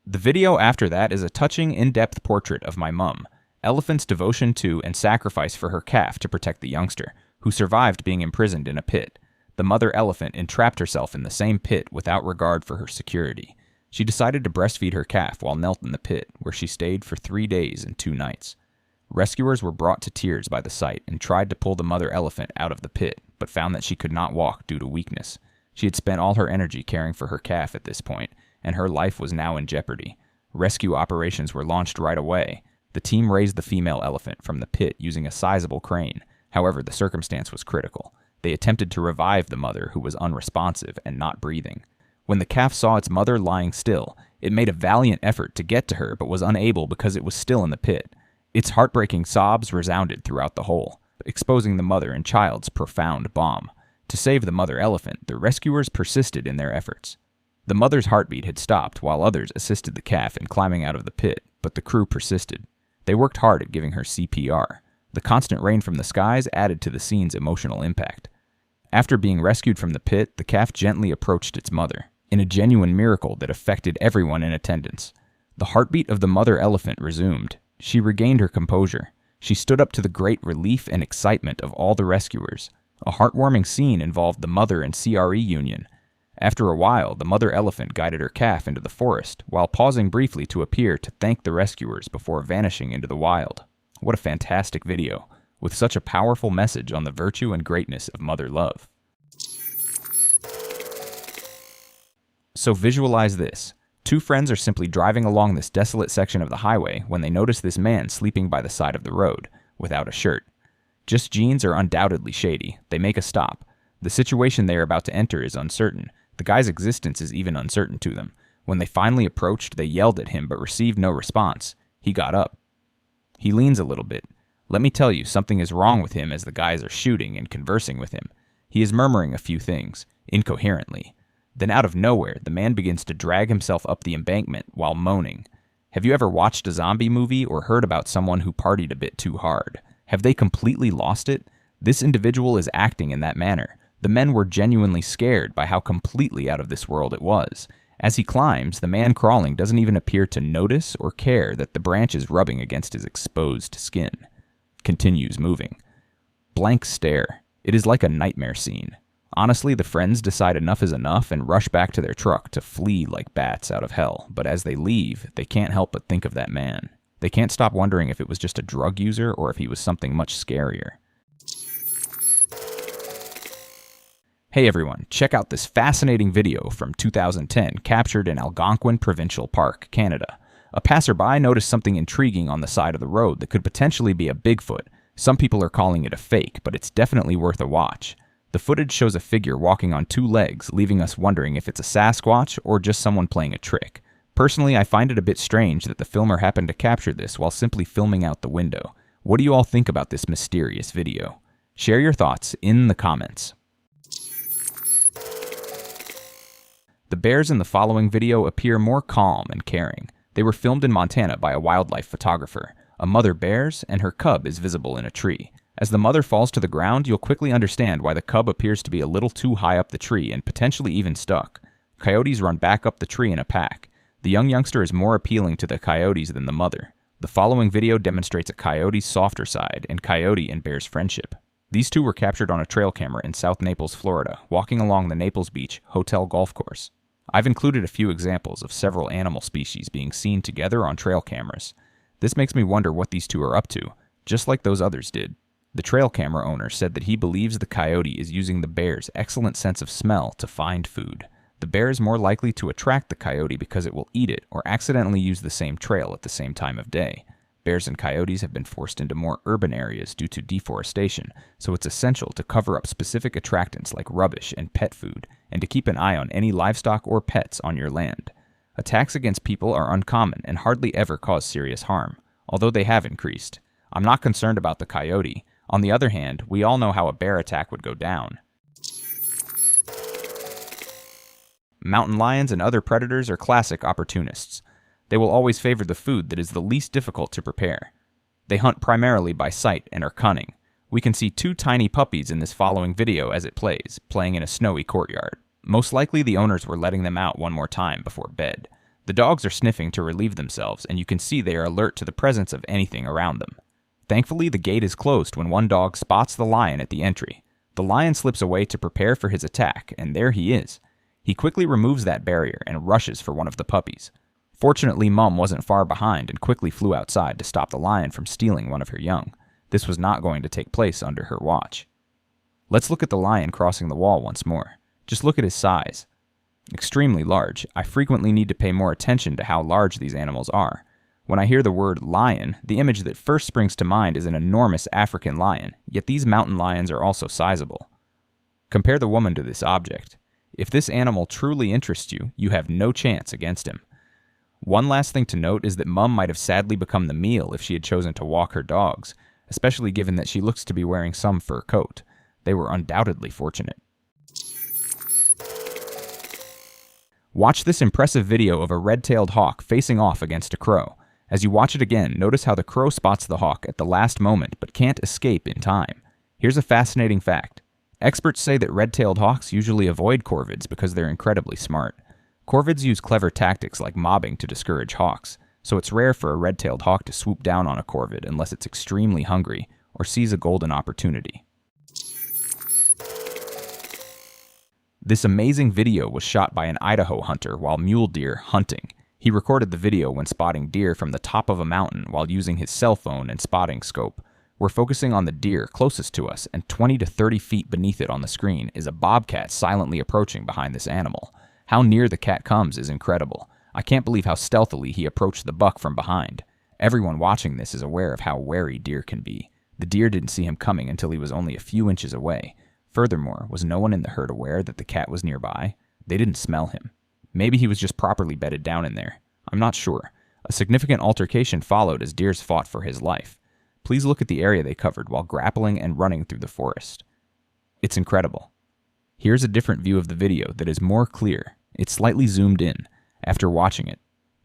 The video after that is a touching, in-depth portrait of my mum, elephant's devotion to and sacrifice for her calf to protect the youngster, who survived being imprisoned in a pit. The mother elephant entrapped herself in the same pit without regard for her security. She decided to breastfeed her calf while knelt in the pit, where she stayed for 3 days and 2 nights. Rescuers were brought to tears by the sight and tried to pull the mother elephant out of the pit, but found that she could not walk due to weakness. She had spent all her energy caring for her calf at this point, and her life was now in jeopardy. Rescue operations were launched right away. The team raised the female elephant from the pit using a sizable crane. However, the circumstance was critical. They attempted to revive the mother, who was unresponsive and not breathing. When the calf saw its mother lying still, it made a valiant effort to get to her but was unable because it was still in the pit. Its heartbreaking sobs resounded throughout the hole, exposing the mother and child's profound bomb. To save the mother elephant, the rescuers persisted in their efforts. The mother's heartbeat had stopped while others assisted the calf in climbing out of the pit, but the crew persisted. They worked hard at giving her CPR. The constant rain from the skies added to the scene's emotional impact. After being rescued from the pit, the calf gently approached its mother, in a genuine miracle that affected everyone in attendance. The heartbeat of the mother elephant resumed. She regained her composure. She stood up to the great relief and excitement of all the rescuers. A heartwarming scene involved the mother and CRE union. After a while, the mother elephant guided her calf into the forest, while pausing briefly to appear to thank the rescuers before vanishing into the wild. What a fantastic video, with such a powerful message on the virtue and greatness of mother love. So visualize this. 2 friends are simply driving along this desolate section of the highway when they notice this man sleeping by the side of the road, without a shirt. Just jeans are undoubtedly shady. They make a stop. The situation they are about to enter is uncertain. The guy's existence is even uncertain to them. When they finally approached, they yelled at him but received no response. He got up. He leans a little bit. Let me tell you, something is wrong with him as the guys are shooting and conversing with him. He is murmuring a few things, incoherently. Then out of nowhere, the man begins to drag himself up the embankment while moaning. Have you ever watched a zombie movie or heard about someone who partied a bit too hard? Have they completely lost it? This individual is acting in that manner. The men were genuinely scared by how completely out of this world it was. As he climbs, the man crawling doesn't even appear to notice or care that the branch is rubbing against his exposed skin. Continues moving. Blank stare. It is like a nightmare scene. Honestly, the friends decide enough is enough and rush back to their truck to flee like bats out of hell, but as they leave, they can't help but think of that man. They can't stop wondering if it was just a drug user or if he was something much scarier. Hey everyone, check out this fascinating video from 2010 captured in Algonquin Provincial Park, Canada. A passerby noticed something intriguing on the side of the road that could potentially be a Bigfoot. Some people are calling it a fake, but it's definitely worth a watch. The footage shows a figure walking on 2 legs, leaving us wondering if it's a Sasquatch or just someone playing a trick. Personally, I find it a bit strange that the filmer happened to capture this while simply filming out the window. What do you all think about this mysterious video? Share your thoughts in the comments. The bears in the following video appear more calm and caring. They were filmed in Montana by a wildlife photographer. A mother bears and her cub is visible in a tree. As the mother falls to the ground, you'll quickly understand why the cub appears to be a little too high up the tree and potentially even stuck. Coyotes run back up the tree in a pack. The young youngster is more appealing to the coyotes than the mother. The following video demonstrates a coyote's softer side and coyote and bear's friendship. These 2 were captured on a trail camera in South Naples, Florida, walking along the Naples Beach Hotel golf course. I've included a few examples of several animal species being seen together on trail cameras. This makes me wonder what these 2 are up to, just like those others did. The trail camera owner said that he believes the coyote is using the bear's excellent sense of smell to find food. The bear is more likely to attract the coyote because it will eat it or accidentally use the same trail at the same time of day. Bears and coyotes have been forced into more urban areas due to deforestation, so it's essential to cover up specific attractants like rubbish and pet food, and to keep an eye on any livestock or pets on your land. Attacks against people are uncommon and hardly ever cause serious harm, although they have increased. I'm not concerned about the coyote. On the other hand, we all know how a bear attack would go down. Mountain lions and other predators are classic opportunists. They will always favor the food that is the least difficult to prepare. They hunt primarily by sight and are cunning. We can see 2 tiny puppies in this following video as it plays, playing in a snowy courtyard. Most likely the owners were letting them out one more time before bed. The dogs are sniffing to relieve themselves, and you can see they are alert to the presence of anything around them. Thankfully, the gate is closed when one dog spots the lion at the entry. The lion slips away to prepare for his attack, and there he is. He quickly removes that barrier and rushes for one of the puppies. Fortunately, Mum wasn't far behind and quickly flew outside to stop the lion from stealing one of her young. This was not going to take place under her watch. Let's look at the lion crossing the wall once more. Just look at his size. Extremely large. I frequently need to pay more attention to how large these animals are. When I hear the word lion, the image that first springs to mind is an enormous African lion, yet these mountain lions are also sizable. Compare the woman to this object. If this animal truly interests you, you have no chance against him. One last thing to note is that Mum might have sadly become the meal if she had chosen to walk her dogs, especially given that she looks to be wearing some fur coat. They were undoubtedly fortunate. Watch this impressive video of a red-tailed hawk facing off against a crow. As you watch it again, notice how the crow spots the hawk at the last moment but can't escape in time. Here's a fascinating fact. Experts say that red-tailed hawks usually avoid corvids because they're incredibly smart. Corvids use clever tactics like mobbing to discourage hawks, so it's rare for a red-tailed hawk to swoop down on a corvid unless it's extremely hungry or sees a golden opportunity. This amazing video was shot by an Idaho hunter while mule deer hunting. He recorded the video when spotting deer from the top of a mountain while using his cell phone and spotting scope. We're focusing on the deer closest to us, and 20 to 30 feet beneath it on the screen is a bobcat silently approaching behind this animal. How near the cat comes is incredible. I can't believe how stealthily he approached the buck from behind. Everyone watching this is aware of how wary deer can be. The deer didn't see him coming until he was only a few inches away. Furthermore, was no one in the herd aware that the cat was nearby? They didn't smell him. Maybe he was just properly bedded down in there. I'm not sure. A significant altercation followed as deers fought for his life. Please look at the area they covered while grappling and running through the forest. It's incredible. Here's a different view of the video that is more clear. It's slightly zoomed in. After watching it,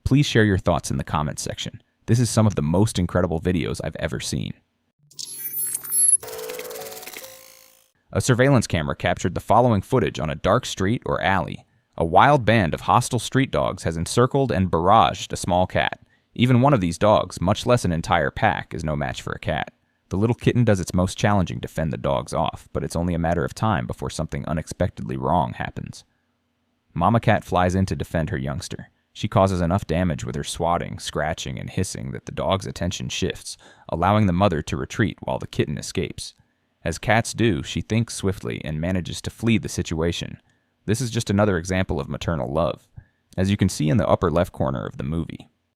please share your thoughts in the comments section. This is some of the most incredible videos I've ever seen. A surveillance camera captured the following footage on a dark street or alley. A wild band of hostile street dogs has encircled and barraged a small cat. Even one of these dogs, much less an entire pack, is no match for a cat. The little kitten does its most challenging to fend the dogs off, but it's only a matter of time before something unexpectedly wrong happens. Mama cat flies in to defend her youngster. She causes enough damage with her swatting, scratching, and hissing that the dog's attention shifts, allowing the mother to retreat while the kitten escapes. As cats do, she thinks swiftly and manages to flee the situation. This is just another example of maternal love, as you can see in the upper left corner of the movie.